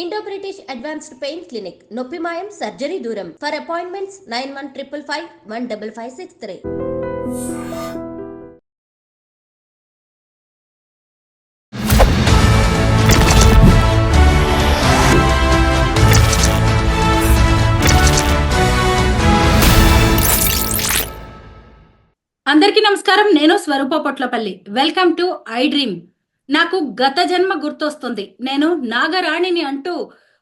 Indo British advanced pain clinic నొప్పి మాయం surgery దూరం. For appointments 9155515563. అందరికీ నమస్కారం. నేను Swaroopa Potlapalli. Welcome to I dream. నాకు గత జన్మ గుర్తొస్తుంది. నేను నాగరాణిని అంటూ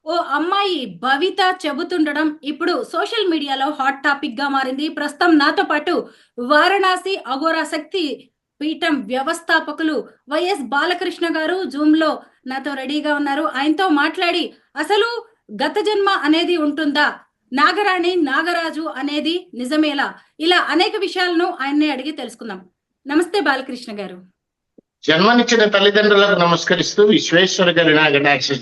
ఓ అమ్మాయి భవిత చెబుతుండడం ఇప్పుడు సోషల్ మీడియాలో హాట్ టాపిక్ గా మారింది. ప్రస్తుతం నాతో పాటు వారణాసి అఘోరా శక్తి పీఠం వ్యవస్థాపకులు వైఎస్ బాలకృష్ణ గారు జూమ్ లో నాతో రెడీగా ఉన్నారు. ఆయనతో మాట్లాడి అసలు గత జన్మ అనేది ఉంటుందా, నాగరాణి నాగరాజు అనేది నిజమేలా, ఇలా అనేక విషయాలను ఆయన్నే అడిగి తెలుసుకుందాం. నమస్తే బాలకృష్ణ గారు. జన్మనిచ్చిన తల్లిదండ్రులకు నమస్కరిస్తూ విశ్వేశ్వర గారి నాగరాజు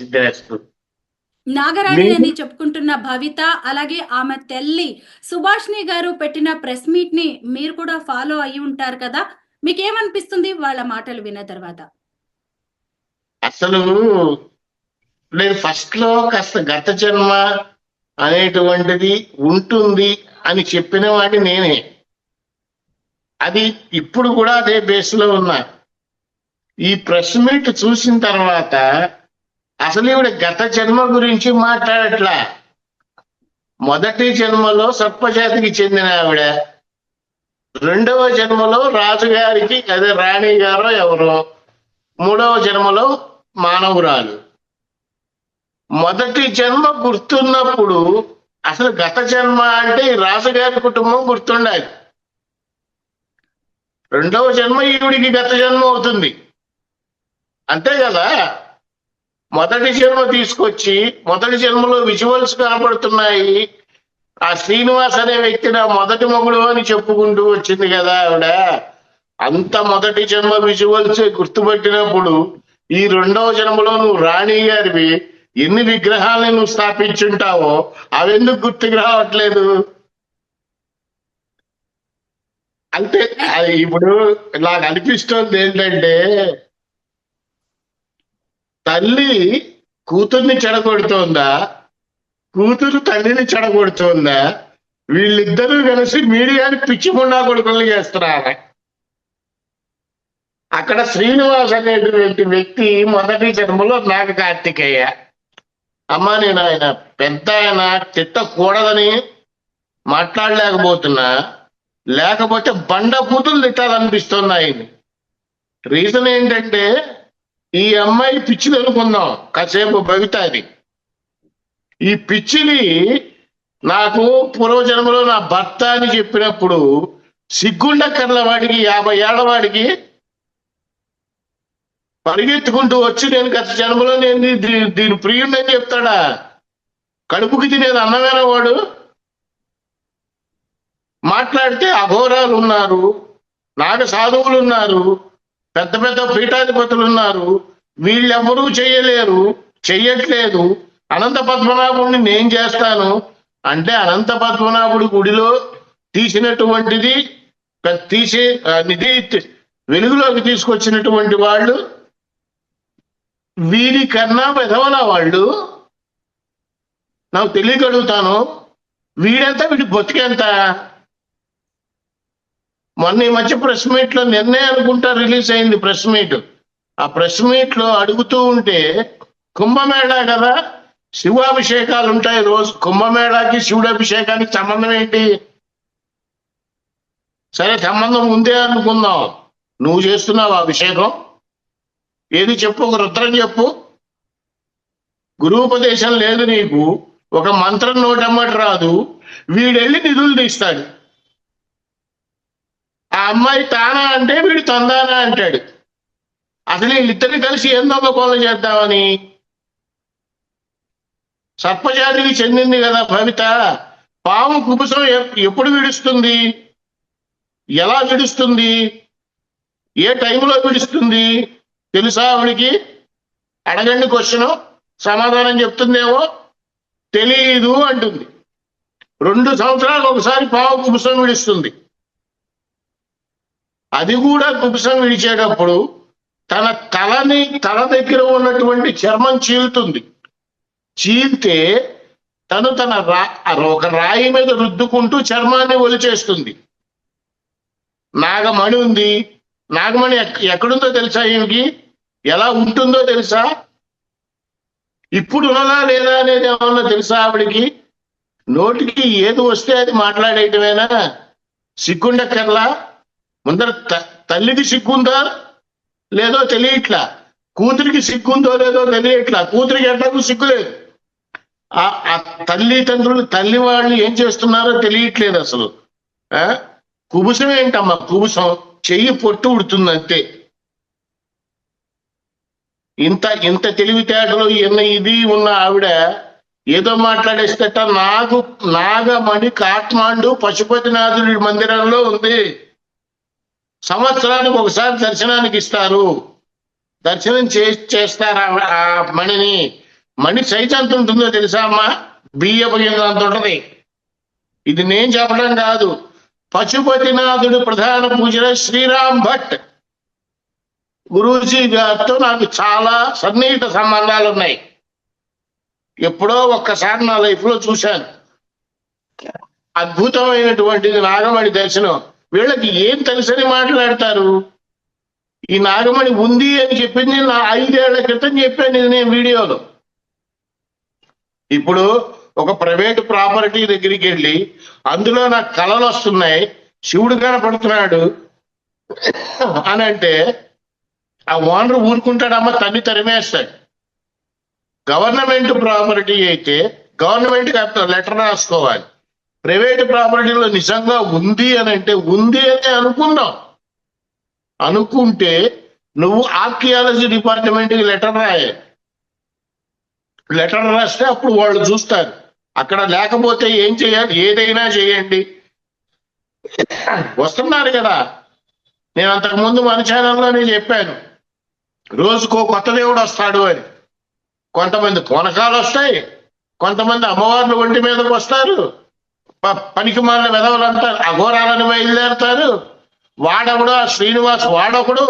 నాగరాణి అని చెప్పుకుంటున్న భవిత, అలాగే ఆమె తల్లి సుభాష్ని గారు పెట్టిన ప్రెస్ మీట్ ని మీరు కూడా ఫాలో అయ్యి ఉంటారు కదా, మీకేమనిపిస్తుంది వాళ్ళ మాటలు విన్న తర్వాత? అసలు నేను ఫస్ట్ లో కాస్త గత జన్మ అనేటువంటిది ఉంటుంది అని చెప్పిన వాడి నేనే. అది ఇప్పుడు కూడా అదే బేస్లో ఉన్నా. ఈ ప్రెస్ మీట్ చూసిన తర్వాత అసలు ఈవిడ గత జన్మ గురించి మాట్లాడట్లా. మొదటి జన్మలో సర్పజాతికి చెందిన ఆవిడ, రెండవ జన్మలో రాజుగారికి అదే రాణి గారో ఎవరో, మూడవ జన్మలో మానవురాలు. మొదటి జన్మ గుర్తున్నప్పుడు అసలు గత జన్మ అంటే ఈ రాజుగారి కుటుంబం గుర్తుండాలి. రెండవ జన్మ ఈవిడికి గత జన్మ అవుతుంది, అంతే కదా. మొదటి జన్మ తీసుకొచ్చి మొదటి జన్మలో విజువల్స్ కనపడుతున్నాయి. ఆ శ్రీనివాస్ అనే వ్యక్తి నా మొదటి మొగుడు అని చెప్పుకుంటూ వచ్చింది కదా ఆవిడ. అంత మొదటి జన్మ విజువల్స్ గుర్తుపట్టినప్పుడు ఈ రెండవ జన్మలో నువ్వు రాణి గారివి ఎన్ని విగ్రహాలను నువ్వు స్థాపించుంటావో అవెందుకు గుర్తుకు రావట్లేదు? అంటే ఇప్పుడు నాకు అనిపిస్తుంది ఏంటంటే, తల్లి కూతుర్ని చెడగొడుతోందా, కూతురు తల్లిని చెడగొడుతోందా, వీళ్ళిద్దరూ కలిసి మీడియాని పిచ్చిముండా కొడుకులు చేస్తున్నారు. అక్కడ శ్రీనివాస్ అనేటువంటి వ్యక్తి మొదటి జన్మలో నాగ కార్తికేయ. అమ్మా నేను ఆయన పెద్ద ఆయన తిట్టకూడదని మాట్లాడలేకపోతున్నా, లేకపోతే బండ కూతురు తిట్టాలనిపిస్తుంది ఆయన్ని. రీజన్ ఏంటంటే ఈ అమ్మాయి పిచ్చిది అనుకుందాం కాసేపు భవిత. అది ఈ పిచ్చిని నాకు పూర్వజన్మలో నా భర్త అని చెప్పినప్పుడు సిగ్గుండక్కర్ల వాడికి 50 ఏళ్ల వాడికి పరిగెత్తుకుంటూ వచ్చి నేను గత జన్మలో నేను దీని ప్రియుడని చెప్తాడా? కడుపుకి తినేది అన్నమైన వాడు. మాట్లాడితే అఘోరాలు ఉన్నారు, నాగ సాధువులు ఉన్నారు, పెద్ద పెద్ద పీఠాధిపతులు ఉన్నారు, వీళ్ళెవ్వరూ చేయలేరు, చెయ్యట్లేదు. అనంత పద్మనాభుడిని నేను చేస్తాను అంటే అనంత పద్మనాభుడి గుడిలో తీసినటువంటిది నిధి వెలుగులోకి తీసుకొచ్చినటువంటి వాళ్ళు వీరికన్నా విధవన వాళ్ళు. నాకు తెలియగలుగుతాను వీడెంత, వీడి బతికెంత. మొన్న ఈ మధ్య ప్రెస్ మీట్ లో నిన్నే అనుకుంటా రిలీజ్ అయింది ప్రెస్ మీట్. ఆ ప్రెస్ మీట్ లో అడుగుతూ ఉంటే, కుంభమేళా కదా, శివాభిషేకాలు ఉంటాయి రోజు, కుంభమేళాకి శివుడు అభిషేకానికి సంబంధం ఏంటి? సరే సంబంధం ఉందే అనుకుందాం. నువ్వు చేస్తున్నావు అభిషేకం? ఏది చెప్పు, ఒక రుద్రం చెప్పు. గురూపదేశం లేదు నీకు, ఒక మంత్రం నోటమ్మటి రాదు. వీడెళ్ళి నిధులు తీస్తాడు. ఆ అమ్మాయి తానా అంటే వీడు తందానా అంటాడు. అసలు వీళ్ళిద్దరిని కలిసి ఏం దొంగకోలం చేద్దామని. సర్పజాతికి చెందింది కదా భవిత. పాము కుబుసం ఎప్పుడు విడుస్తుంది, ఎలా విడుస్తుంది, ఏ టైంలో విడుస్తుంది తెలుసా ఆవిడికి? అడగండి క్వశ్చను, సమాధానం చెప్తుందేమో. తెలీదు అంటుంది. 2 సంవత్సరాలకు ఒకసారి పాము కుబుసం విడుస్తుంది. అది కూడా కుబుసం విడిచేటప్పుడు తన తల దగ్గర ఉన్నటువంటి చర్మం చీలుతుంది. చీల్తే తను ఒక రాయి మీద రుద్దుకుంటూ చర్మాన్ని ఒలిచేస్తుంది. నాగమణి ఉంది. నాగమణి ఎక్కడుందో తెలుసా? ఈమెకి ఎలా ఉంటుందో తెలుసా? ఇప్పుడు ఉన్నదా లేదా అనేది ఏమన్నా తెలుసా ఆవిడికి? నోటికి ఏది వస్తే అది మాట్లాడేయటమేనా? సిగ్గుండక్కర్లా? ముందర తల్లికి సిగ్గుందా లేదో తెలియట్లా, కూతురికి సిగ్గుందో లేదో తెలియట్లా. కూతురికి ఎట్లాగూ సిగ్గులేదు. ఆ తల్లిదండ్రులు తల్లి వాళ్ళు ఏం చేస్తున్నారో తెలియట్లేదు అసలు. కుబుసం ఏంటమ్మా? కుబుసం చెయ్యి పొట్టు ఉడుతుంది అంతే. ఇంత తెలివితేటలు ఇది ఉన్న ఆవిడ ఏదో మాట్లాడేస్తట. నాగమణి కాఠ్మాండు పశుపతినాథుడి మందిరంలో ఉంది. సంవత్సరానికి ఒకసారి దర్శనానికి ఇస్తారు. దర్శనం చేస్తారు ఆ మణిని. మణి సైజ్ ఎంత ఉంటుందో తెలుసా అమ్మా? బియ్యపు అంత ఉంటది. ఇది నేను చెప్పడం కాదు. పశుపతినాథుడి ప్రధాన పూజల శ్రీరామ్ భట్ గురూజీ గారితో నాకు చాలా సన్నిహిత సంబంధాలు ఉన్నాయి. ఎప్పుడో ఒక్కసారి నా లైఫ్ లో చూశాను. అద్భుతమైనటువంటిది నాగమణి దర్శనం. వీళ్ళకి ఏం తెలుసని మాట్లాడతారు? ఈ నాగమణి ఉంది అని చెప్పింది నా 5 ఏళ్ల క్రితం చెప్పాను ఇది నేను వీడియోలో. ఇప్పుడు ఒక ప్రైవేట్ ప్రాపర్టీ దగ్గరికి వెళ్ళి అందులో నాకు కళలు వస్తున్నాయి, శివుడు కనపడుతున్నాడు అని అంటే ఆ ఓనర్ ఊరుకుంటాడమ్మా? తన్ని తరిమేస్తాడు. గవర్నమెంట్ ప్రాపర్టీ అయితే గవర్నమెంట్ లెటర్ రాసుకోవాలి. ప్రైవేట్ ప్రాపర్టీలో నిజంగా ఉంది అని అంటే ఉంది అని అనుకున్నాం. అనుకుంటే నువ్వు ఆర్కియాలజీ డిపార్ట్మెంట్కి లెటర్ రాయాలి. లెటర్ రాస్తే అప్పుడు వాళ్ళు చూస్తారు. అక్కడ లేకపోతే ఏం చేయాలి? ఏదైనా చేయండి. వస్తున్నారు కదా. నేను అంతకుముందు మన ఛానల్లోనే చెప్పాను, రోజుకో కొత్త దేవుడు వస్తాడు అని. కొంతమంది పూనకాలు వస్తాయి, కొంతమంది అమ్మవార్లు ఒంటి మీదకి వస్తారు, పనికి మాలిన వెధవలంతా అఘోరాలను బయలుదేరుతారు. వాడొకడు ఆ శ్రీనివాస్ వాడొకడు.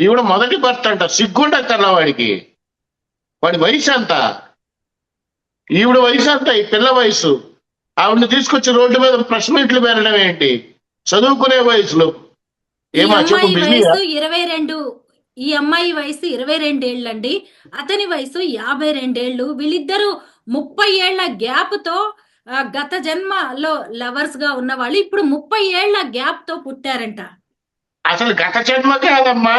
ఈవిడ మొదటి భర్త అంట. సిగ్గుండక్కర్లా వాడికి. వాడి వయసు అంత, ఈవిడ వయసు అంత, ఈ పిల్ల వయసు. ఆవిడని తీసుకొచ్చి రోడ్డు మీద ప్రెస్ మీట్లు పెరగడం ఏంటి? చదువుకునే వయసులో ఏమా చెప్పు? 22. ఈ అమ్మాయి వయసు 22 ఏళ్ళండి. అతని వయసు 52 ఏళ్ళు. వీళ్ళిద్దరూ 30 ఏళ్ల గ్యాప్ తో గత జన్మలో లవర్స్ గా ఉన్న వాళ్ళు ఇప్పుడు 30 ఏళ్ల గ్యాప్ తో పుట్టారంట. అసలు గత జన్మ కాదమ్మా.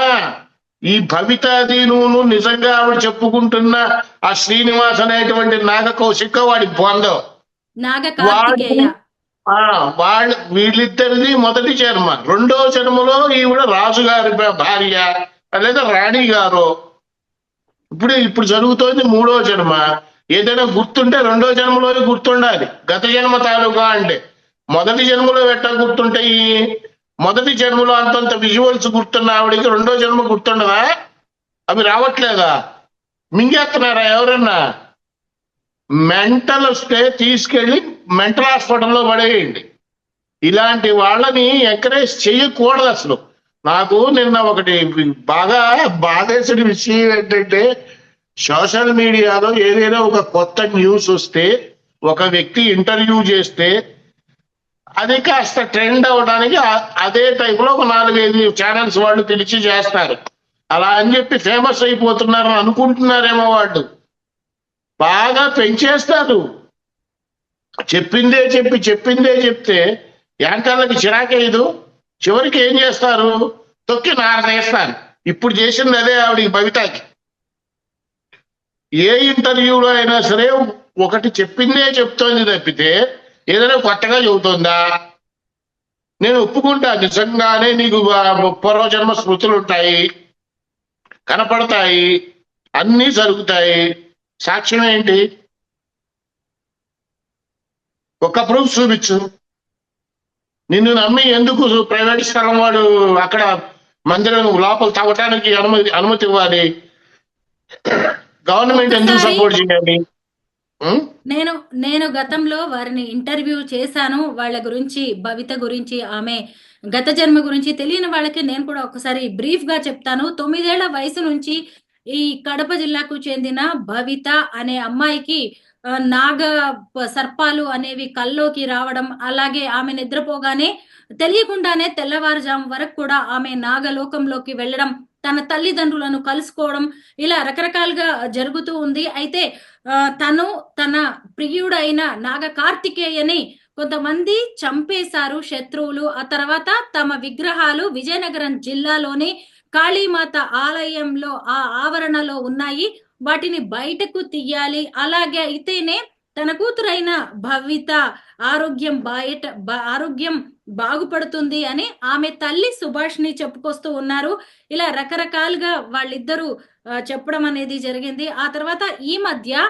ఈ భవితాది నువ్వు నిజంగా ఆవిడ చెప్పుకుంటున్న ఆ శ్రీనివాస్ అనేటువంటి నాగ కౌశిక వాడి బొందం. నాగ కార్తికేయ వాళ్ళు వీళ్ళిద్దరిది మొదటి జన్మ. రెండో జన్మలో ఈవిడ రాజుగారి భార్య లేదా రాణి గారు. ఇప్పుడు జరుగుతోంది 3వ జన్మ. ఏదైనా గుర్తుంటే 2వ జన్మలో గుర్తుండాలి. గత జన్మ తాలూకా అంటే మొదటి జన్మలో ఎట్టా గుర్తుంటాయి? మొదటి జన్మలో అంతంత విజువల్స్ గుర్తున్న ఆవిడకి 2వ జన్మ గుర్తుండదా? అవి రావట్లేదా? మింగేస్తున్నారా ఎవరన్నా? మెంటల్ వస్తే తీసుకెళ్లి మెంటల్ హాస్పిటల్లో పడేయండి. ఇలాంటి వాళ్ళని ఎంకరేజ్ చేయకూడదు అసలు. నాకు నిన్న ఒకటి బాగా బాధేసిన విషయం ఏంటంటే, సోషల్ మీడియాలో ఏదైనా ఒక కొత్త న్యూస్ వస్తే, ఒక వ్యక్తి ఇంటర్వ్యూ చేస్తే అది కాస్త ట్రెండ్ అవడానికి అదే టైంలో ఒక 4-5 ఛానల్స్ వాళ్ళు పిలిచి చేస్తారు. అలా అని చెప్పి ఫేమస్ అయిపోతున్నారని అనుకుంటున్నారేమో వాళ్ళు. బాగా పెంచేస్తారు. చెప్పిందే చెప్తే యాంకర్లకి చిరాకేయదు. చివరికి ఏం చేస్తారు? తొక్కి నారదేస్తారు. ఇప్పుడు చేసింది అదే ఆవిడ భవితాకి. ఏ ఇంటర్వ్యూలో అయినా సరే ఒకటి చెప్పిందే చెప్తోంది తప్పితే ఏదైనా కొత్తగా చెబుతోందా? నేను ఒప్పుకుంటా, నిజంగానే నీకు పూర్వజన్మ స్మృతులు ఉంటాయి, కనపడతాయి, అన్నీ జరుగుతాయి. సాక్ష్యం ఏంటి? ఒక ప్రూఫ్ చూపించు. నిన్ను నమ్మి ఎందుకు ప్రైవేట్ స్థలం వాడు అక్కడ మందిరం లోపల తవ్వటానికి అనుమతి ఇవ్వాలి? గవర్నమెంట్ ఎందుకు సపోర్ట్ చేయాలి? నేను గతంలో వారిని ఇంటర్వ్యూ చేశాను. వాళ్ళ గురించి, భవిత గురించి, ఆమె గత జన్మ గురించి తెలియని వాళ్ళకి నేను కూడా ఒకసారి బ్రీఫ్ గా చెప్తాను. 9 ఏళ్ల వయసు నుంచి ఈ కడప జిల్లాకు చెందిన భవిత అనే అమ్మాయికి నాగ సర్పాలు అనేవి కల్లోకి రావడం, అలాగే ఆమె నిద్రపోగానే తెలియకుండానే తెల్లవారుజాము వరకు కూడా ఆమె నాగలోకంలోకి వెళ్ళడం, తన తల్లిదండ్రులను కలుసుకోవడం, ఇలా రకరకాలుగా జరుగుతూ ఉంది. అయితే తను తన ప్రియుడైన నాగ కార్తికేయని కొంతమంది చంపేశారు శత్రువులు. ఆ తర్వాత తమ విగ్రహాలు విజయనగరం జిల్లాలోని కాళీమాత ఆలయంలో ఆ ఆవరణలో ఉన్నాయి. వాటిని బయటకు తీయాలి. అలాగే అయితేనే తన కూతురైన భవిత ఆరోగ్యం బాగుపడుతుంది అని ఆమె తల్లి సుభాష్ని చెప్పుకొస్తూ ఉన్నారు. ఇలా రకరకాలుగా వాళ్ళిద్దరూ చెప్పడం అనేది జరిగింది. ఆ తర్వాత ఈ మధ్య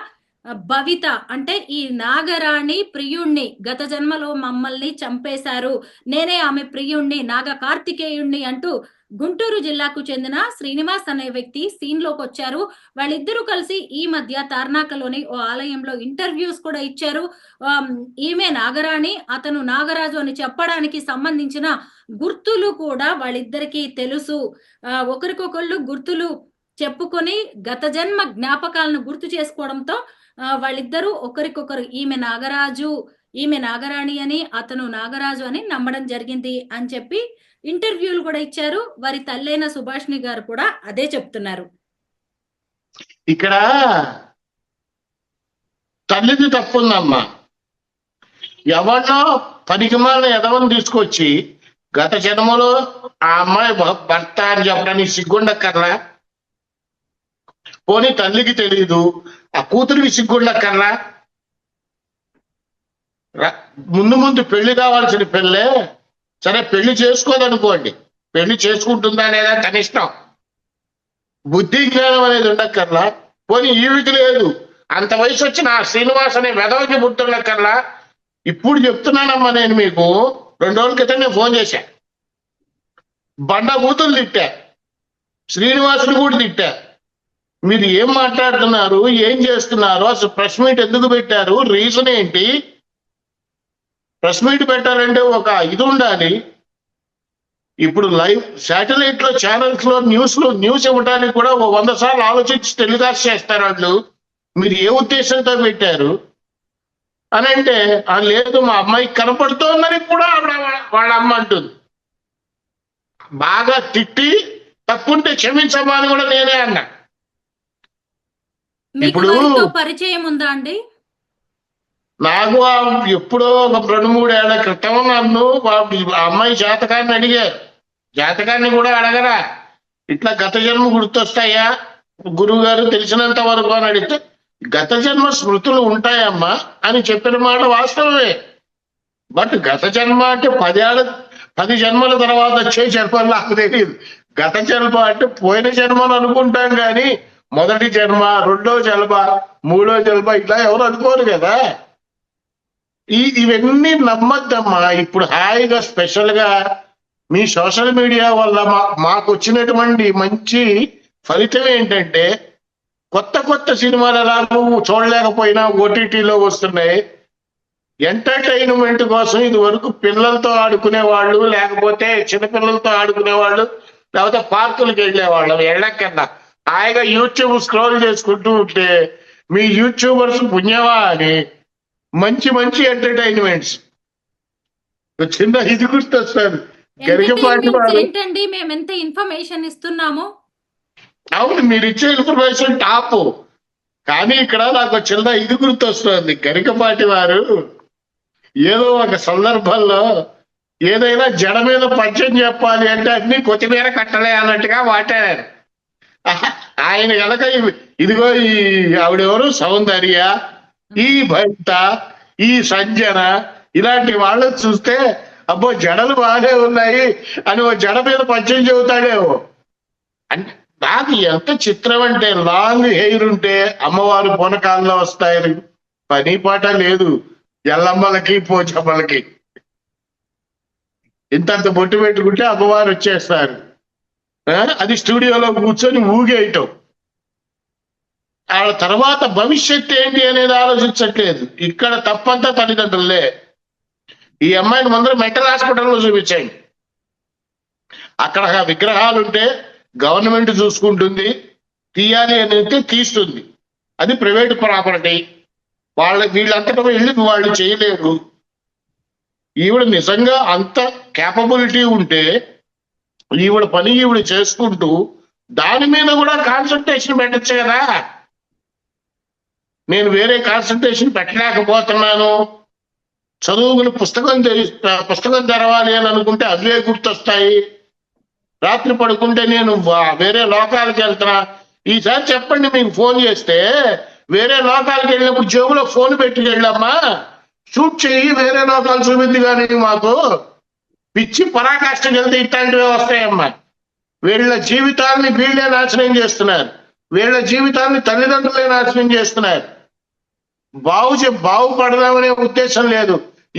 భవిత అంటే ఈ నాగరాణి ప్రియుణ్ణి గత జన్మలో మమ్మల్ని చంపేశారు, నేనే ఆమె ప్రియుణ్ణి, నాగ కార్తికేయుణ్ణి అంటూ గుంటూరు జిల్లాకు చెందిన శ్రీనివాస్ అనే వ్యక్తి సీన్ లోకి వచ్చారు. వాళ్ళిద్దరూ కలిసి ఈ మధ్య తార్నాకలోని ఓ ఆలయంలో ఇంటర్వ్యూస్ కూడా ఇచ్చారు. ఈమె నాగరాణి, అతను నాగరాజు అని చెప్పడానికి సంబంధించిన గుర్తులు కూడా వాళ్ళిద్దరికీ తెలుసు. ఒకరికొకళ్ళు గుర్తులు చెప్పుకొని గత జన్మ జ్ఞాపకాలను గుర్తు చేసుకోవడంతో వాళ్ళిద్దరూ ఒకరికొకరు ఈమె నాగరాజు, ఈమె నాగరాణి అని, అతను నాగరాజు అని నమ్మడం జరిగింది అని చెప్పి ఇంటర్వ్యూలు కూడా ఇచ్చారు. వారి తల్లైన సుభాష్ని గారు కూడా అదే చెప్తున్నారు. ఇక్కడ తల్లిది తప్పుందమ్మా. ఎవరినో పనికిమాలిన ఎదవని తీసుకొచ్చి గత జన్మలో ఆ అమ్మాయి భర్త అని చెప్పడానికి సిగ్గుండక్కర్లా? పోనీ తల్లికి తెలియదు, ఆ కూతురికి సిగ్గుండక్కర్లా? ముందు పెళ్లి కావాల్సిన పెళ్ళే. సరే పెళ్లి చేసుకోదనుకోండి, పెళ్లి చేసుకుంటుందా లేదా తన ఇష్టం. బుద్ధి జ్ఞానం అనేది ఉండక్కర్లా? పోనీ ఈవికి లేదు, అంత వయసు వచ్చిన ఆ శ్రీనివాస్ అనే వెధవకి పుట్టినక్కర్లా? ఇప్పుడు చెప్తున్నానమ్మా, నేను మీకు 2 రోజుల క్రితం నేను ఫోన్ చేశా. బండ బూతులు తిట్టా, శ్రీనివాసుని కూడా తిట్టా. మీరు ఏం మాట్లాడుతున్నారు, ఏం చేస్తున్నారు, అసలు ప్రెస్ మీట్ ఎందుకు పెట్టారు, రీజన్ ఏంటి? ప్రెస్ మీట్ పెట్టాలంటే ఒక ఇది ఉండాలి. ఇప్పుడు లైవ్ శాటిలైట్ లో ఛానల్స్ లో న్యూస్ ఇవ్వడానికి కూడా 100 సార్లు ఆలోచించి టెలికాస్ట్ చేస్తారు వాళ్ళు. మీరు ఏ ఉద్దేశంతో పెట్టారు అని అంటే, లేదు మా అమ్మాయికి కనపడుతోందని కూడా వాళ్ళ అమ్మ అంటుంది. బాగా తిట్టి తప్పుంటే క్షమించమా అని కూడా నేనే అన్నా. ఇప్పుడు పరిచయం ఉందా అండి? నాకు ఎప్పుడో ఒక 2-3 ఏళ్ల క్రితం నన్ను అమ్మాయి జాతకాన్ని అడిగారు. జాతకాన్ని కూడా అడగరా, ఇట్లా గత జన్మ గుర్తొస్తాయా గురువు గారు తెలిసినంత వరకు అని అడిగితే, గత జన్మ స్మృతులు ఉంటాయమ్మా అని చెప్పిన మాట వాస్తవమే. బట్ గత జన్మ అంటే 10 జన్మల తర్వాత వచ్చే జన్మలు నాకు తెలియదు. గత జన్మ అంటే పోయిన జన్మలు అనుకుంటాం కానీ మొదటి జన్మ, 2వ జన్మ, 3వ జన్మ ఇట్లా ఎవరు అనుకోరు కదా. ఇవన్నీ నమ్మద్దమ్మా. ఇప్పుడు హాయిగా స్పెషల్ గా మీ సోషల్ మీడియా వల్ల మాకు వచ్చినటువంటి మంచి ఫలితం ఏంటంటే, కొత్త సినిమాలు ఎలాగో చూడలేకపోయినా ఓటీటీలో వస్తున్నాయి. ఎంటర్టైన్మెంట్ కోసం ఇది వరకు పిల్లలతో ఆడుకునేవాళ్ళు, లేకపోతే చిన్నపిల్లలతో ఆడుకునేవాళ్ళు, లేకపోతే పార్కులకు వెళ్ళేవాళ్ళం. వెళ్ళక్కర్లా, హాయిగా యూట్యూబ్ స్క్రోల్ చేసుకుంటూ ఉంటే మీ యూట్యూబర్స్ పుణ్యమా అని మంచి ఎంటర్టైన్మెంట్స్. చిన్న ఇది గుర్తొస్తారు, గరికపాటి వారు. ఏంటండి మేము ఎంత ఇన్ఫర్మేషన్ ఇస్తున్నాము? అవును, మీరు ఇచ్చే ఇన్ఫర్మేషన్ టాప్. కానీ ఇక్కడ నాకు చిన్న ఇది గుర్తొస్తుంది. గరికపాటి వారు ఏదో ఒక సందర్భంలో ఏదైనా జడ మీద పద్యం చెప్పాలి అంటే అన్ని కొత్తిమీర కట్టలే అన్నట్టుగా మాట్లాడారు. ఆయన కనుక ఇదిగో ఈ ఆవిడెవరు, సౌందర్య, ఈ భవిత, ఈ సంజన, ఇలాంటి వాళ్ళని చూస్తే అబ్బో జడలు బాగానే ఉన్నాయి అని ఓ జడ మీద పద్యం చెబుతాడేమో. అంటే నాకు ఎంత చిత్రం అంటే, లాంగ్ హెయిర్ ఉంటే అమ్మవారు పూనకాల్లో వస్తాయని పని పాట లేదు ఎల్లమ్మలకి పోచమ్మలకి. ఇంతంత బొట్టు పెట్టుకుంటే అమ్మవారు వచ్చేస్తారు. అది స్టూడియోలో కూర్చొని ఊగేయటం. ఆ తర్వాత భవిష్యత్తు ఏంటి అనేది ఆలోచించట్లేదు. ఇక్కడ తప్పంతా తల్లిదండ్రులే. ఈ అమ్మాయిని ముందర మెంటల్ హాస్పిటల్లో చూపించండి. అక్కడ విగ్రహాలు ఉంటే గవర్నమెంట్ చూసుకుంటుంది, తీయాలి అని అయితే తీస్తుంది. అది ప్రైవేట్ ప్రాపర్టీ. వీళ్ళంతటా వెళ్ళి వాళ్ళు చేయలేరు. ఈవిడ నిజంగా అంత క్యాపబిలిటీ ఉంటే ఈవిడ పని ఈవిడ చేసుకుంటూ దాని మీద కూడా కాన్సన్ట్రేషన్ పెట్టచ్చు కదా. నేను వేరే కాన్సన్ట్రేషన్ పెట్టలేకపోతున్నాను, చదువుకుని పుస్తకం తెరవాలి అని అనుకుంటే అవే గుర్తొస్తాయి. రాత్రి పడుకుంటే నేను వేరే లోకాలకు వెళ్తున్నా. ఈసారి చెప్పండి, మీకు ఫోన్ చేస్తే వేరే లోకాలకు వెళ్ళినప్పుడు జేబులో ఫోన్ పెట్టుకెళ్ళమ్మా, షూట్ చెయ్యి, వేరే లోకాలు చూపింది కానీ మాకు పిచ్చి పరాకాష్ఠకి వెళ్తే ఇట్లాంటివే వస్తాయమ్మా. వీళ్ళ జీవితాన్ని వీళ్ళే నాశనం చేస్తున్నారు, వీళ్ళ జీవితాన్ని తల్లిదండ్రులే నాశనం చేస్తున్నారు. బాగుపడదామనే ఉద్దేశం లేదు.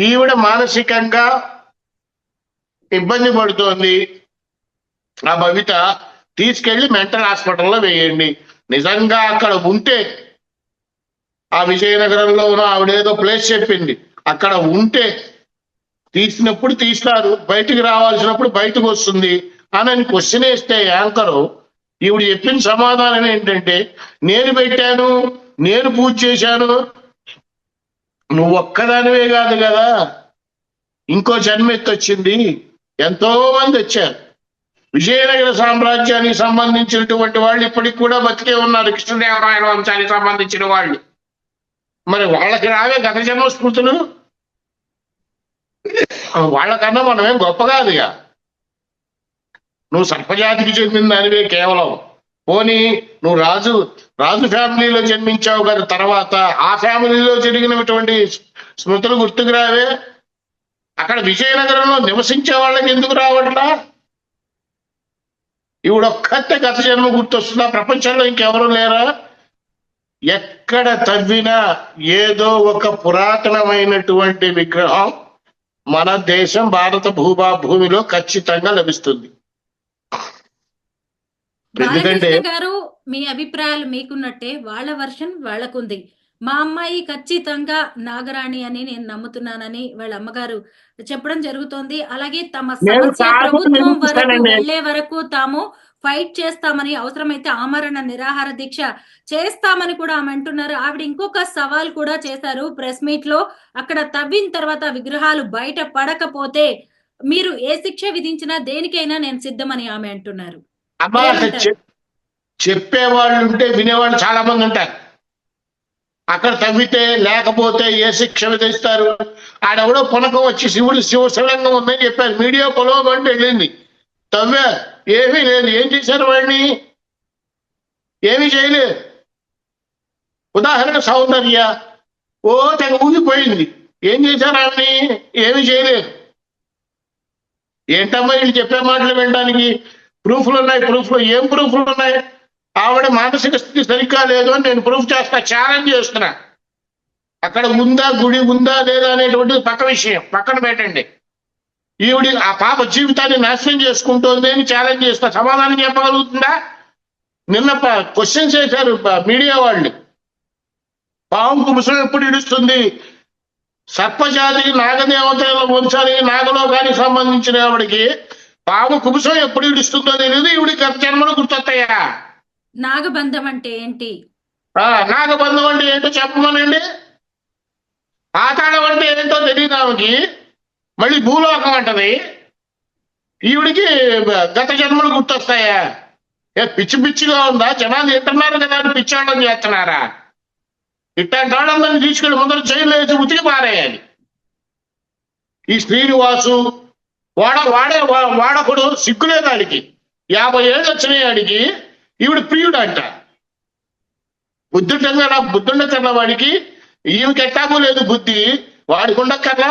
ఈవిడ మానసికంగా ఇబ్బంది పడుతోంది. ఆ భవిత తీసుకెళ్లి మెంటల్ హాస్పిటల్లో వేయండి. నిజంగా అక్కడ ఉంటే, ఆ విజయనగరంలో ఉన్న ఆవిడేదో ప్లేస్ చెప్పింది, అక్కడ ఉంటే తీసినప్పుడు తీస్తారు, బయటికి రావాల్సినప్పుడు బయటకు వస్తుంది అని క్వశ్చన్ వేస్తే యాంకరు ఈవిడ చెప్పిన సమాధానం ఏంటంటే, నేను పెట్టాను, నేను పూజ చేశాను. నువ్వు ఒక్కదానివే కాదు కదా, ఇంకో జన్మెత్తొచ్చింది, ఎంతో మంది వచ్చారు. విజయనగర సామ్రాజ్యానికి సంబంధించినటువంటి వాళ్ళు ఇప్పటికి కూడా బతికే ఉన్నారు, కృష్ణదేవరాయల వంశానికి సంబంధించిన వాళ్ళు. మరి వాళ్ళకి రావే గత జన్మ స్మృతులు? వాళ్ళకన్నా మనమేం గొప్ప కాదుగా. నువ్వు సర్పజాతికి చెందిన దానివే కేవలం. పోనీ నువ్వు రాజు ఫ్యామిలీలో జన్మించావు కదా, తర్వాత ఆ ఫ్యామిలీలో జరిగినటువంటి స్మృతులు గుర్తుకు రావే? అక్కడ విజయనగరంలో నివసించే వాళ్ళకి ఎందుకు రావట్లా? ఈవిడొక్కతే గత జన్మ గుర్తొస్తుందా? ప్రపంచంలో ఇంకెవరు లేరా? ఎక్కడ తవ్వినా ఏదో ఒక పురాతనమైనటువంటి విగ్రహం మన దేశం భారత భూమిలో ఖచ్చితంగా లభిస్తుంది. ఎందుకంటే బాలకృష్ణ గారు, మీ అభిప్రాయాలు మీకున్నట్టే వాళ్ళ వర్షన్ వాళ్ళకుంది. మా అమ్మాయి ఖచ్చితంగా నాగరాణి అని నేను నమ్ముతున్నానని వాళ్ళ అమ్మగారు చెప్పడం జరుగుతోంది. అలాగే తమ సమస్య ప్రభుత్వం వరకు వెళ్లే వరకు తాము ఫైట్ చేస్తామని, అవసరమైతే ఆమరణ నిరాహార దీక్ష చేస్తామని కూడా ఆమె అంటున్నారు. ఆవిడ ఇంకొక సవాల్ కూడా చేశారు ప్రెస్ మీట్ లో. అక్కడ తవ్విన తర్వాత విగ్రహాలు బయట పడకపోతే మీరు ఏ శిక్ష విధించినా దేనికైనా నేను సిద్ధమని ఆమె అంటున్నారు. చెప్పేవాళ్ళు ఉంటే వినేవాళ్ళు చాలా మంది ఉంటారు. అక్కడ తవ్వితే లేకపోతే ఏ శిక్ష విధిస్తారు? ఆడెవడో పునకం వచ్చి శివలింగం ఉందని చెప్పారు, మీడియా పొలవమంటే వెళ్ళింది, తవ్వా, ఏమీ లేదు. ఏం చేశారు వాడిని? ఏమీ చేయలేదు. ఉదాహరణ సౌందర్య తెగ ఊగిపోయింది, ఏం చేశారు ఆమెని? ఏమీ చేయలేదు. ఏంటమ్మా వీళ్ళు చెప్పే మాటలు వినడానికి? ప్రూఫ్లు ఉన్నాయి. ఏం ప్రూఫ్లు ఉన్నాయి? ఆవిడ మానసిక స్థితి సరిగ్గా లేదు అని నేను ప్రూఫ్ చేస్తా, ఛాలెంజ్ చేస్తున్నా. అక్కడ గుడి ఉందా లేదా అనేటువంటిది పక్క విషయం, పక్కన పెట్టండి. ఈవిడి ఆ పాప జీవితాన్ని నాశనం చేసుకుంటోంది అని ఛాలెంజ్ చేస్తా. సమాధానం చెప్పగలుగుతుందా? నిన్న క్వశ్చన్స్ చేశారు మీడియా వాళ్ళు, పాము కుబుసం ఎప్పుడు ఇడుస్తుంది? సర్పజాతికి, నాగదేవతల వంశానికి, నాగలోకానికి సంబంధించిన ఆవిడికి పాము కుబుసం ఎప్పుడు ఇడుస్తుందో తెలియదు, ఈవిడికి గత జన్మలు గుర్తొస్తాయా? నాగబంధం అంటే ఏంటి? నాగబంధం అంటే ఏంటో చెప్పమనండి. పాతాళం అంటే ఏంటో తెలియదు ఆమెకి, మళ్ళీ భూలోకం అంటది. ఈవిడికి గత జన్మలు గుర్తొస్తాయా? పిచ్చిగా ఉందా? జనాలు తింటున్నారు కదా అని పిచ్చాళ్ళని చేస్తున్నారా? ఇట్లాంటి వాళ్ళందరినీ తీసుకెళ్ళి ముందర జైలు వేసి ఉతికి పారేయాలి. ఈ శ్రీనివాసు వాడకుడు సిగ్గులేదు ఆడికి, 50 ఏళ్ళు వచ్చినాయి ఆడికి. ఈవిడ ప్రియుడు అంట. బుద్ధుండకన్నా వాడికి, ఈమెకి ఎట్టాగూ లేదు బుద్ధి, వాడికి ఉండక్కర్లా.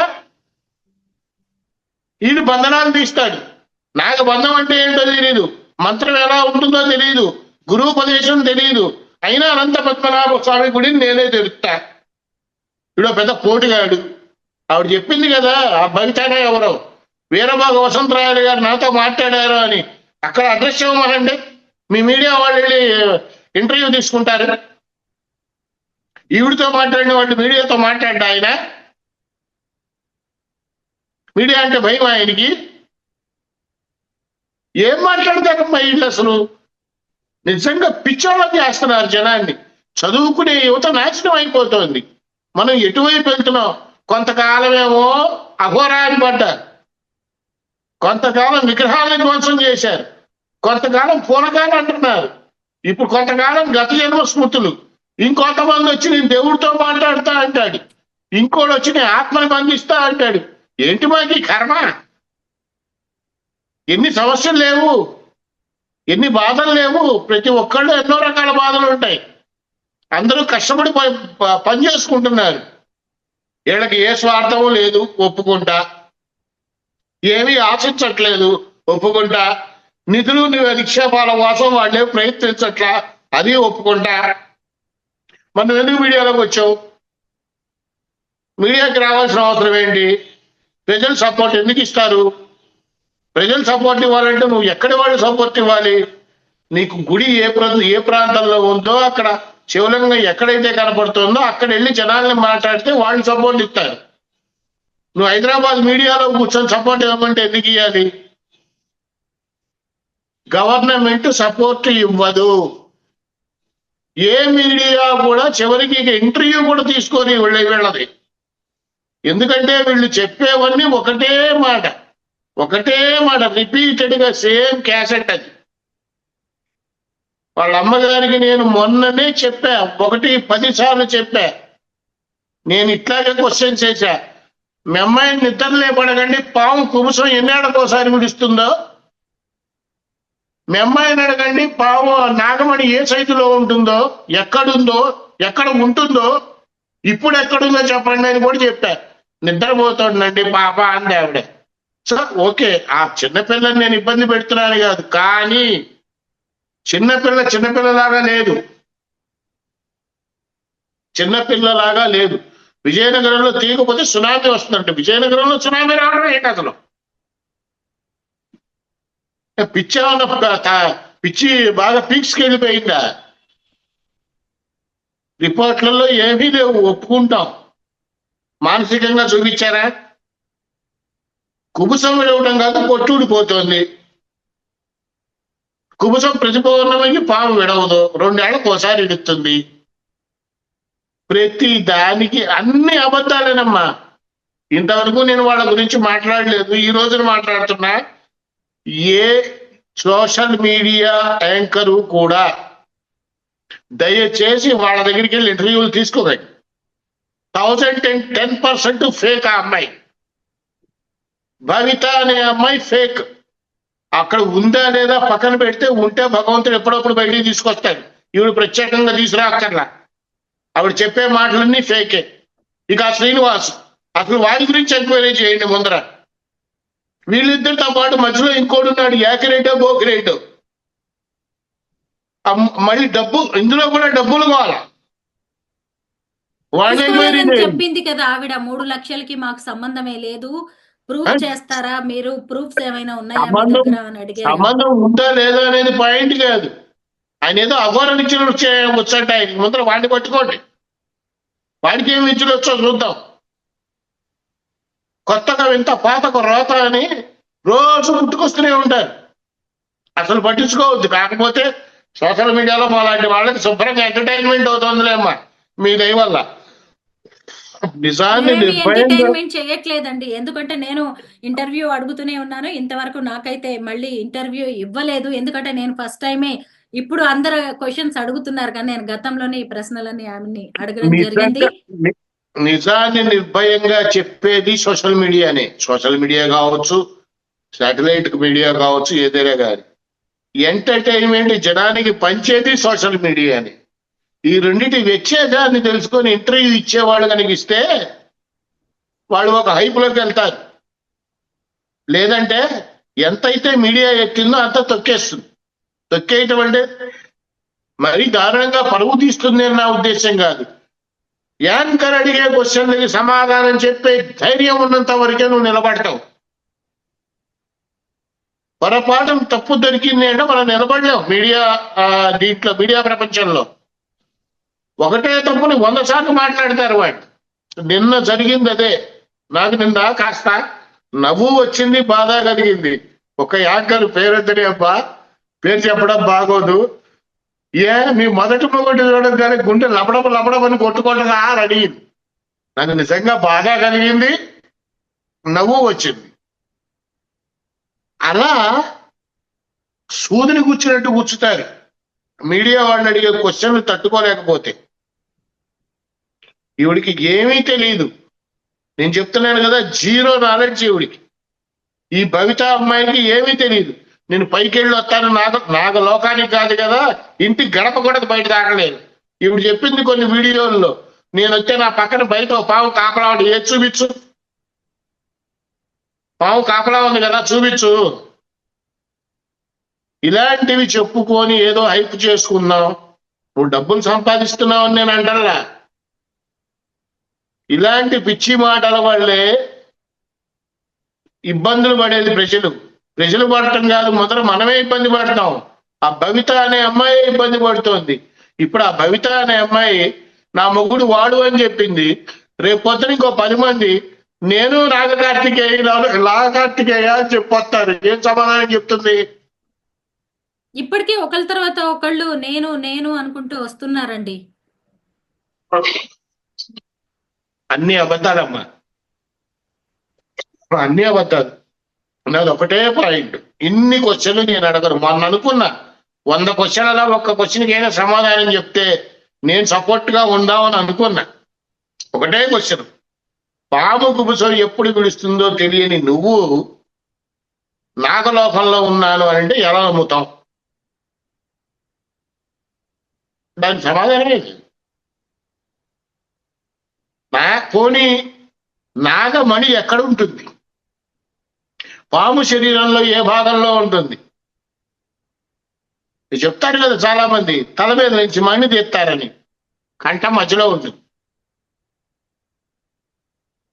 ఈయన బంధనాలు తీస్తాడు. నాగబంధం అంటే ఏంటో తెలియదు, మంత్రం ఎలా ఉంటుందో తెలియదు, గురువుపదేశం తెలియదు. అయినా అనంత పద్మనాభ స్వామి గుడిని నేనే తెలుస్తా. ఈడో పెద్ద పోటుగాడు. ఆవిడ చెప్పింది కదా, ఆ భవితానే ఎవరో వీరబాగ వసంతరాయలు గారు నాతో మాట్లాడారు అని. అక్కడ అడ్రస్ ఇవ్వమనండి, మీ మీడియా వాళ్ళు వెళ్ళి ఇంటర్వ్యూ తీసుకుంటారు. ఈవిడితో మాట్లాడిన వాళ్ళు మీడియాతో మాట్లాడ్డా ఆయన? మీడియా అంటే భయం ఆయనకి? ఏం మాట్లాడతారమ్మా వీళ్ళు అసలు? నిజంగా పిచ్చోళ్ళ చేస్తున్నారు జనాన్ని. చదువుకునే యువత నాశనం అయిపోతుంది. మనం ఎటువైపు వెళ్తున్నాం? కొంతకాలమేమో అఘోరాన్ని పడ్డారు, కొంతకాలం విగ్రహాలను ధ్వంసం చేశారు, కొంతకాలం పూనకాలు అంటున్నారు, ఇప్పుడు కొంతకాలం గత జన్మ స్మృతులు, ఇంకొంతమంది వచ్చి నేను దేవుడితో మాట్లాడుతా అంటాడు, ఇంకోటి వచ్చి నేను ఆత్మని బంధిస్తా అంటాడు. ఏంటి మాకు ఈ కర్మ? ఎన్ని సమస్యలు లేవు, ఎన్ని బాధలు లేవు. ప్రతి ఒక్కళ్ళు ఎన్నో రకాల బాధలు ఉంటాయి. అందరూ కష్టపడి పని చేసుకుంటున్నారు. వీళ్ళకి ఏ స్వార్థము లేదు, ఒప్పుకుంటా. ఏమీ ఆశించట్లేదు, ఒప్పుకుంటా. నిధులు నిక్షేపాల కోసం వాళ్ళే ప్రయత్నించట్లా, అది ఒప్పుకుంటా. మనం ఎందుకు మీడియాలోకి వచ్చావు? మీడియాకి రావాల్సిన అవసరం ఏంటి? ప్రజలు సపోర్ట్ ఎందుకు ఇస్తారు? ప్రజలు సపోర్ట్ ఇవ్వాలంటే నువ్వు ఎక్కడి వాళ్ళు సపోర్ట్ ఇవ్వాలి? నీకు గుడి ఏ ప్రాంతంలో ఉందో, అక్కడ శివలింగం ఎక్కడైతే కనపడుతుందో అక్కడ వెళ్ళి జనాల్ని మాట్లాడితే వాళ్ళు సపోర్ట్ ఇస్తారు. నువ్వు హైదరాబాద్ మీడియాలో కూర్చొని సపోర్ట్ ఇవ్వమంటే ఎందుకు ఇవ్వాలి? గవర్నమెంట్ సపోర్ట్ ఇవ్వదు. ఏ మీడియా కూడా చివరికి ఇంటర్వ్యూ కూడా తీసుకొని వీళ్ళది. ఎందుకంటే వీళ్ళు చెప్పేవన్నీ ఒకటే మాట రిపీటెడ్ గా సేమ్ క్యాసెట్. అది వాళ్ళ అమ్మగారికి నేను మొన్ననే చెప్పా, 10 సార్లు చెప్పా. నేను ఇట్లాగే క్వశ్చన్ చేశా. మీ అమ్మాయిని నిద్రలే పడకండి, పాము కుబుసం ఎన్నేళ్ళకోసారి విడుస్తుందో. మీ అమ్మాయిని అడగండి, పాము నాగమణి ఏ సైజులో ఉంటుందో, ఎక్కడుందో, ఎక్కడ ఉంటుందో, ఇప్పుడు ఎక్కడుందో చెప్పండి అని కూడా చెప్పా. నిద్రపోతుండండి పాప అంది ఆవిడ. సో ఓకే, ఆ చిన్నపిల్లని నేను ఇబ్బంది పెడుతున్నాను కాదు, కానీ చిన్నపిల్లలాగా లేదు. విజయనగరంలో తీయకపోతే సునామీ వస్తుందంటే విజయనగరంలో సునామీ రావడం ఏంటి అసలు? పిచ్చి బాగా పీక్స్కి వెళ్ళిపోయిందా? రిపోర్ట్లలో ఏమీ లేవు, ఒప్పుకుంటాం. మానసికంగా చూపించారా? కుబుసం విడవడం కాదు, పొట్టుడిపోతుంది. కుబుసం ప్రతి పౌర్ణమికి పాము విడవదు, 2 ఏళ్లకు ఒకసారి ఇడుతుంది. ప్రతి దానికి అన్ని అబద్ధాలేనమ్మా. ఇంతవరకు నేను వాళ్ళ గురించి మాట్లాడలేదు, ఈ రోజున మాట్లాడుతున్నా. ఏ సోషల్ మీడియా యాంకరు కూడా దయచేసి వాళ్ళ దగ్గరికి వెళ్ళి ఇంటర్వ్యూలు తీసుకోకండి. 1010% ఫేక్. ఆ అమ్మాయి భవిత అనే అమ్మాయి ఫేక్. అక్కడ ఉందా లేదా పక్కన పెడితే, ఉంటే భగవంతుడు ఎప్పుడప్పుడు బయటికి తీసుకొస్తాడు. ఈవిడ ప్రత్యేకంగా తీసుకురాక్కర్లా. ఆవిడ చెప్పే మాటలన్నీ ఫేకే. ఇక ఆ శ్రీనివాస్, అసలు వాడి గురించి ఎంక్వైరీ చేయండి ముందర. వీళ్ళిద్దరితో పాటు మధ్యలో ఇంకోటి ఉన్నాడు, యాకిరేటో బోకిరేటో. మళ్ళీ డబ్బు, ఇందులో కూడా డబ్బులు కావాలా? చెప్పింది కదా ఆవిడ, 3 లక్షలకి మాకు సంబంధమే లేదు, ప్రూఫ్ చేస్తారా మీరు, ప్రూఫ్స్ ఏమైనా ఉన్నాయా మీ దగ్గర అని అడిగారు. సంబంధం ఉందా లేదా అనేది పాయింట్ కాదు. ఆయన ఏదో అఘోర నిచ్చులు వచ్చాట, ఆయన ముందర వాడిని పట్టుకోండి. వాడికి ఏమి నిచ్చులు వచ్చో చూద్దాం. కొత్తగా ఇంత పాతకు రోత అని రోజు పుట్టుకొస్తూనే ఉంటారు. అసలు పట్టించుకోవద్దు. కాకపోతే సోషల్ మీడియాలో మాలాంటి వాళ్ళకి శుభ్రంగా ఎంటర్టైన్మెంట్ అవుతుందిలేమ్మా మీ దయ వల్ల. నిజాన్ని ఎంటర్టైన్మెంట్ చేయట్లేదండి, ఎందుకంటే నేను ఇంటర్వ్యూ అడుగుతూనే ఉన్నాను. ఇంతవరకు నాకైతే మళ్ళీ ఇంటర్వ్యూ ఇవ్వలేదు, ఎందుకంటే నేను ఫస్ట్ టైమే. ఇప్పుడు అందరు క్వశ్చన్స్ అడుగుతున్నారు కానీ నేను గతంలోనే ఈ ప్రశ్నలని ఆమెని అడగడం జరిగింది. నిజాన్ని నిర్భయంగా చెప్పేది సోషల్ మీడియానే. సోషల్ మీడియా కావచ్చు, శాటిలైట్ మీడియా కావచ్చు, ఏదైనా కానీ ఎంటర్టైన్మెంట్ జనానికి పంచేది సోషల్ మీడియాని. ఈ రెండింటి వ్యత్యాసాన్ని తెలుసుకొని ఇంటర్వ్యూ ఇచ్చేవాళ్ళు కనుక ఇస్తే వాళ్ళు ఒక హైప్లోకి వెళ్తారు. లేదంటే ఎంతైతే మీడియా ఎక్కిందో అంత తొక్కేస్తుంది. తొక్కేయటం అంటే మరీ దారుణంగా పరువు తీస్తుంది అని నా ఉద్దేశం కాదు. యాంకర్ అడిగే క్వశ్చన్లకి సమాధానం చెప్పే ధైర్యం ఉన్నంత వరకే నువ్వు నిలబడతావు. పొరపాటు తప్పు దొరికింది అంటే మనం నిలబడలేం. మీడియా ప్రపంచంలో ఒకటే తప్పుని 100 సార్లు మాట్లాడతారు వాడు. నిన్న జరిగింది అదే. నాకు నిన్న కాస్త నవ్వు వచ్చింది, బాధ కలిగింది. ఒక యాంకర్ పేరొద్దని అబ్బా, పేరు చెప్పడం బాగోదు, మీ మొదటి మొగటి చూడగానే గుండె లబడమని కొట్టుకోవటంగా అని అడిగింది. నాకు నిజంగా బాగా కలిగింది, నవ్వు వచ్చింది. అలా సూదిని కూర్చున్నట్టు కూర్చుతారు మీడియా వాళ్ళు అడిగే క్వశ్చన్లు తట్టుకోలేకపోతే. ఈవిడికి ఏమీ తెలియదు, నేను చెప్తున్నాను కదా, జీరో నాలెడ్జ్ ఈవిడికి. ఈ భవిత అమ్మాయికి ఏమీ తెలియదు. నేను పైకి వెళ్ళి వస్తాను నాకు లోకానికి కాదు కదా, ఇంటి గడప కూడా బయట దాకలేదు. ఈవిడ చెప్పింది కొన్ని వీడియోల్లో, నేను వచ్చే నా పక్కన బయట పాము కాపలా ఉంది, ఏది చూపించు, పాము కాపలా ఉంది కదా చూపించు. ఇలాంటివి చెప్పుకొని ఏదో హైప్ చేసుకున్నావు, నువ్వు డబ్బులు సంపాదిస్తున్నావు అని నేను అంటల్లా. ఇలాంటి పిచ్చి మాటల వల్లే ఇబ్బందులు పడేది ప్రజలు పడటం కాదు, మొదలు మనమే ఇబ్బంది పడతాం. ఆ భవిత అనే అమ్మాయి ఇబ్బంది పడుతోంది. ఇప్పుడు ఆ భవిత అనే అమ్మాయి నా మొగుడు వాడు అని చెప్పింది. రేపు పొద్దున ఇంకో 10 మంది నేను నాగకార్తికేయ అని చెప్పొస్తారు. ఏం సమాధానం చెప్తుంది? ఇప్పటికీ ఒకళ్ళ తర్వాత ఒకళ్ళు నేను నేను అనుకుంటూ వస్తున్నారండి. అన్ని అబద్ధాలమ్మా, అన్ని అబద్ధాలు. నాది ఒకటే పాయింట్, ఇన్ని క్వశ్చన్లు నేను అడగను. మొన్న అనుకున్నా 100 క్వశ్చన్లలో ఒక్క క్వశ్చన్కి అయినా సమాధానం చెప్తే నేను సపోర్ట్ గా ఉందామని అనుకున్నా. ఒకటే క్వశ్చన్, పాము కుబుసో ఎప్పుడు పిలుస్తుందో తెలియని నువ్వు నాగలోకంలో ఉన్నాను అంటే ఎలా నమ్ముతావు? దానికి సమాధానమే పోనీ నాగమణి ఎక్కడ ఉంటుంది? పాము శరీరంలో ఏ భాగంలో ఉంటుంది? చెప్తారు కదా చాలా మంది, తల మీద నుంచి మణి తీస్తారని, కంఠం మధ్యలో ఉంటుంది.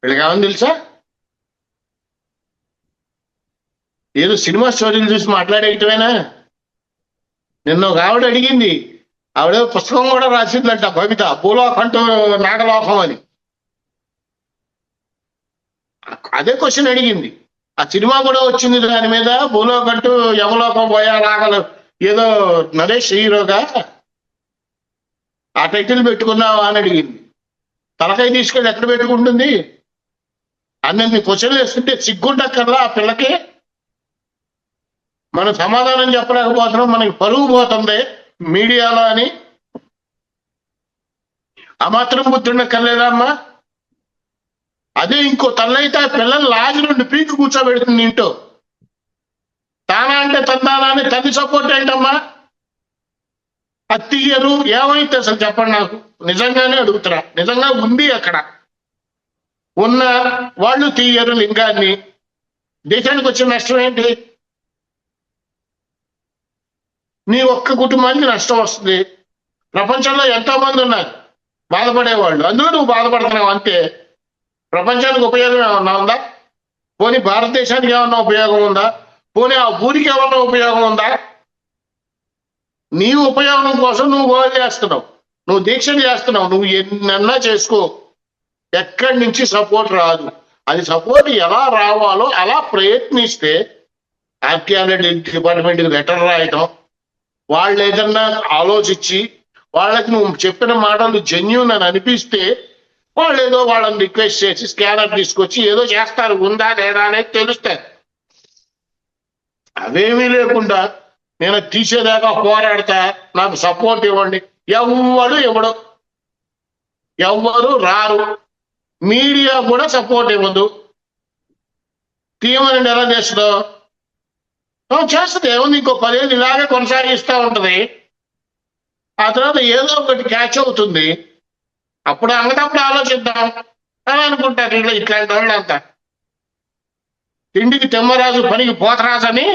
వీళ్ళకి ఏమని తెలుసా? ఏదో సినిమా స్టోరీలు చూసి మాట్లాడేయటమేనా? నిన్న ఒక ఆవిడ అడిగింది, ఆవిడ పుస్తకం కూడా రాసిందంట భవిత, భూలోకంటూ నాగలోకం అని. అదే క్వశ్చన్ అడిగింది. ఆ సినిమా కూడా వచ్చింది దాని మీద, భూలోకంటూ యమలోకం పోయా నాగలు, ఏదో నరేష్ హీరోగా ఆ టైటిల్ పెట్టుకున్నావా అని అడిగింది. తలకాయ తీసుకెళ్ళి ఎక్కడ పెట్టుకుంటుంది? అన్నీ క్వశ్చన్లు వేస్తుంటే సిగ్గుంటక్కర్లా ఆ పిల్లకి? మనం సమాధానం చెప్పలేకపోతున్నాం, మనకి పరుగు పోతుంది మీడియాలో అని. ఆ మాత్రం బుద్ధుండక్కర్లేదా అమ్మా? అదే ఇంకో తల్లైతే ఆ పిల్లలు లాగి నుండి పీకి కూర్చోబెడుతుంది ఇంటో. తానా అంటే తందానా అని తల్లి సపోర్ట్ ఏంటమ్మా? అది తీయరు ఏమైతే అసలు చెప్పండి నాకు, నిజంగానే అడుగుతున్నా. నిజంగా ఉంది అక్కడ ఉన్న వాళ్ళు తీయరు లింగాన్ని. దేశానికి వచ్చిన నష్టం ఏంటి? నీ ఒక్క కుటుంబానికి నష్టం వస్తుంది. ప్రపంచంలో ఎంతో మంది ఉన్నారు బాధపడేవాళ్ళు, అందులో నువ్వు బాధపడుతున్నావు అంతే. ప్రపంచానికి ఉపయోగం ఏమన్నా ఉందా? పోనీ భారతదేశానికి ఏమన్నా ఉపయోగం ఉందా? పోనీ ఆ ఊరికి ఏమన్నా ఉపయోగం ఉందా? నీ ఉపయోగం కోసం నువ్వు గోల్ చేస్తున్నావు, నువ్వు దీక్షలు చేస్తున్నావు, నువ్వు ఎన్నన్నా చేసుకో, ఎక్కడి నుంచి సపోర్ట్ రాదు. అది సపోర్ట్ ఎలా రావాలో అలా ప్రయత్నిస్తే ఆర్కియాలజీ డిపార్ట్మెంట్కి లెటర్ రాయటం, వాళ్ళు ఏదన్నా ఆలోచించి వాళ్ళకి నువ్వు చెప్పిన మాటలు జెన్యూన్ అని అనిపిస్తే వాళ్ళు ఏదో వాళ్ళని రిక్వెస్ట్ చేసి స్కానర్ తీసుకొచ్చి ఏదో చేస్తారు, ఉందా లేదా అనేది తెలుస్తారు. అవేమీ లేకుండా నేను తీసేదాకా పోరాడతా, నాకు సపోర్ట్ ఇవ్వండి, ఎవ్వరు రారు. మీడియా కూడా సపోర్ట్ ఇవ్వదు. తీయమని ఎలా చేస్తుందో చేస్తుంది, ఏముంది, ఇంకో 10 ఏళ్ళు ఇలాగే కొనసాగిస్తూ ఉంటది. ఆ తర్వాత ఏదో ఒకటి క్యాచ్ అవుతుంది, అప్పుడు అంగటప్పుడు ఆలోచిద్దాం అని అనుకుంటారు. ఇట్లాంటి వాళ్ళు అంతా తిండికి తెమ్మరాజు పనికి పోతరాజు అని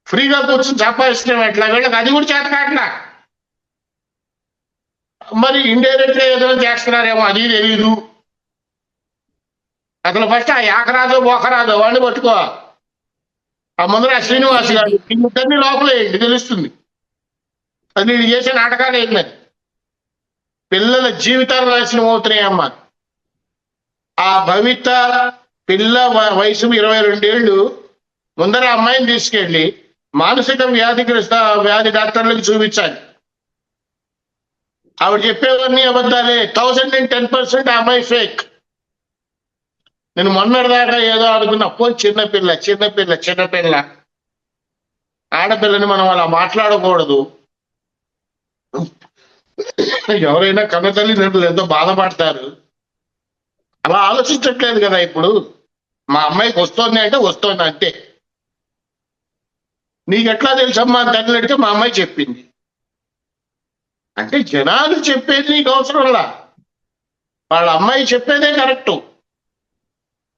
ఫ్రీగా కూర్చొని సంపాదిస్తున్నాం. ఎట్లా వీళ్ళకి అది కూడా చేత కాట్లా. మరి ఇండైరెక్ట్ గా ఏదో చేస్తున్నారేమో అది తెలీదు. అసలు ఫస్ట్ ఆ యాకరాజు బోకరాజు వాడిని పట్టుకో, ఆ ముందర శ్రీనివాస్ గారు, ఇద్దరిని లోపలే తెలుస్తుంది అది నేను చేసే నాటకాలు ఏంటని. పిల్లల జీవితాలు నాశనం అవుతున్నాయమ్మా. ఆ భవిత పిల్ల వయసు 22 ఏళ్ళు, ముందర అమ్మాయిని తీసుకెళ్ళి మానసిక వ్యాధి డాక్టర్లకు చూపించాలి. ఆవిడ చెప్పేవన్నీ అబద్ధాలే. 1010% ఆ అమ్మాయి ఫేక్. నేను మొన్నటిదాకా ఏదో అనుకున్నా, చిన్నపిల్ల ఆడపిల్లని మనం అలా మాట్లాడకూడదు. ఎవరైనా కన్న తల్లిదండ్రులు ఎంతో బాధపడతారు. అలా ఆలోచించట్లేదు కదా ఇప్పుడు. మా అమ్మాయికి వస్తోంది అంటే వస్తోంది అంతే. నీకెట్లా తెలుసమ్మా అని తల్లి అడిగితే మా అమ్మాయి చెప్పింది. అంటే జనాలు చెప్పేది నీకు అవసరంలా, వాళ్ళ అమ్మాయి చెప్పేదే కరెక్టు.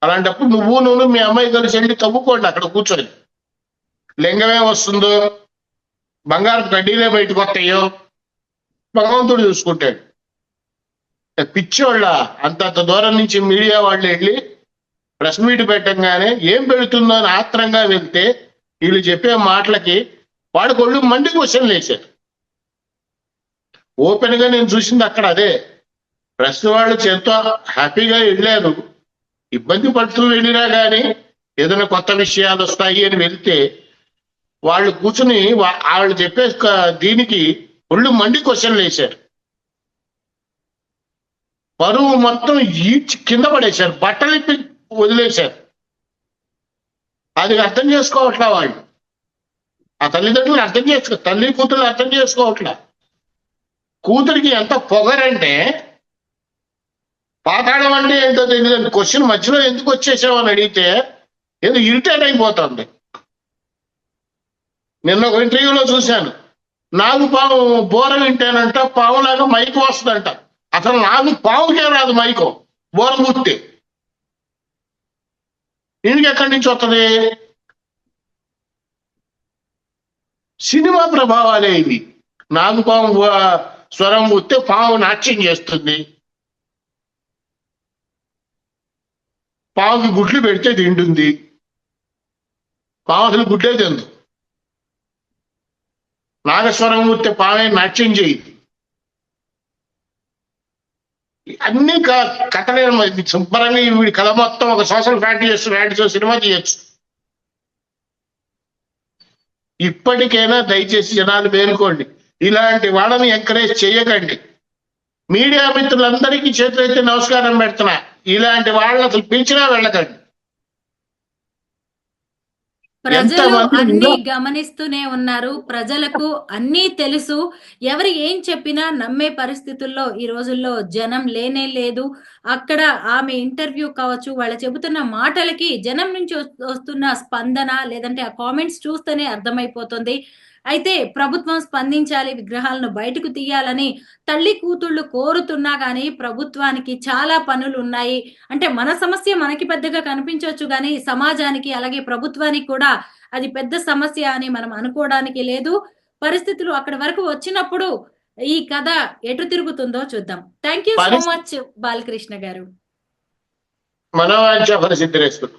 అలాంటప్పుడు నువ్వు మీ అమ్మాయి కలిసి వెళ్ళి తవ్వుకోండి అక్కడ కూర్చొని. లింగమే వస్తుందో, బంగారు గడ్డీలే బయటకు వస్తాయో భగవంతుడు చూసుకుంటాడు. పిచ్చోళ్ళ అంత దూరం నుంచి మీడియా వాళ్ళు వెళ్ళి ప్రెస్ మీట్ పెట్టంగానే ఏం పెడుతుందో అని ఆత్రంగా వెళ్తే వీళ్ళు చెప్పే మాటలకి వాడు కొళ్ళు మండి క్వశ్చన్లు వేశారు. ఓపెన్ గా నేను చూసింది అక్కడ అదే. ప్రెస్ వాళ్ళు ఎంతో హ్యాపీగా వెళ్ళారు. ఇబ్బంది పడుతూ వెళ్ళినా కానీ ఏదైనా కొత్త విషయాలు వస్తాయి అని వెళ్తే వాళ్ళు కూర్చుని వాళ్ళు చెప్పే దీనికి ఒళ్ళు మండి క్వశ్చన్లు వేశారు. పరువు మొత్తం ఈడ్చి కింద పడేశారు, బట్టలు వదిలేశారు. అది అర్థం చేసుకోవట్లా వాళ్ళు. ఆ తల్లిదండ్రులు తల్లి కూతురు అర్థం చేసుకోవట్లా. కూతురికి ఎంత పొగరంటే, పాతాళం అంటే ఏంటో తెలియదండి. క్వశ్చన్ మధ్యలో ఎందుకు వచ్చేసావు అని అడిగితే ఏదో ఇరిటేట్ అయిపోతుంది. నిన్న ఒక ఇంటర్వ్యూలో చూశాను, నాగుపాము బోర వింటేనంట పావులాగా మైకు వస్తుందంట. అసలు పావుకే రాదు మైకు, బోర గుర్తి ఇంటికి ఎక్కడి నుంచి వస్తుంది? సినిమా ప్రభావాలే ఇవి. నాగుపాము స్వరం గుర్తే పాము నాట్యం చేస్తుంది, పావుకి గుడ్లు పెడితే తింటుంది. పాము అసలు గుడ్లే తిందు. నాగస్వరం గుర్తే పామే నాట్యం చేయదు. అన్ని కథలేమో. శుభ్రంగా వీడి కథ మొత్తం ఒక సోషల్ ఫ్యాక్టరీ సినిమా చేయొచ్చు. ఇప్పటికైనా దయచేసి జనాలు మేలుకోండి, ఇలాంటి వాళ్ళని ఎంకరేజ్ చేయకండి. మీడియా మిత్రులందరికీ చేతులైతే నమస్కారం పెడుతున్నా, ఇలాంటి వాళ్ళని అసలు పిలిచినా వెళ్ళకండి. ప్రజలు అన్ని గమనిస్తూనే ఉన్నారు. ప్రజలకు అన్నీ తెలుసు. ఎవరు ఏం చెప్పినా నమ్మే పరిస్థితుల్లో ఈ రోజుల్లో జనం లేనే లేదు. అక్కడ ఆమె ఇంటర్వ్యూ కావచ్చు, వాళ్ళు చెబుతున్న మాటలకి జనం నుంచి వస్తున్న స్పందన, లేదంటే ఆ కామెంట్స్ చూస్తేనే అర్థమైపోతుంది. అయితే ప్రభుత్వం స్పందించాలి, విగ్రహాలను బయటకు తీయాలని తల్లి కూతుళ్ళు కోరుతున్నా గానీ ప్రభుత్వానికి చాలా పనులు ఉన్నాయి. అంటే మన సమస్య మనకి పెద్దగా కనిపించవచ్చు గానీ సమాజానికి అలాగే ప్రభుత్వానికి కూడా అది పెద్ద సమస్య అని మనం అనుకోవడానికి లేదు. పరిస్థితులు అక్కడి వరకు వచ్చినప్పుడు ఈ కథ ఎటు తిరుగుతుందో చూద్దాం. Thank you so much Balakrishna గారు. మనోవాంఛ ఫలసిద్ధిరస్తు.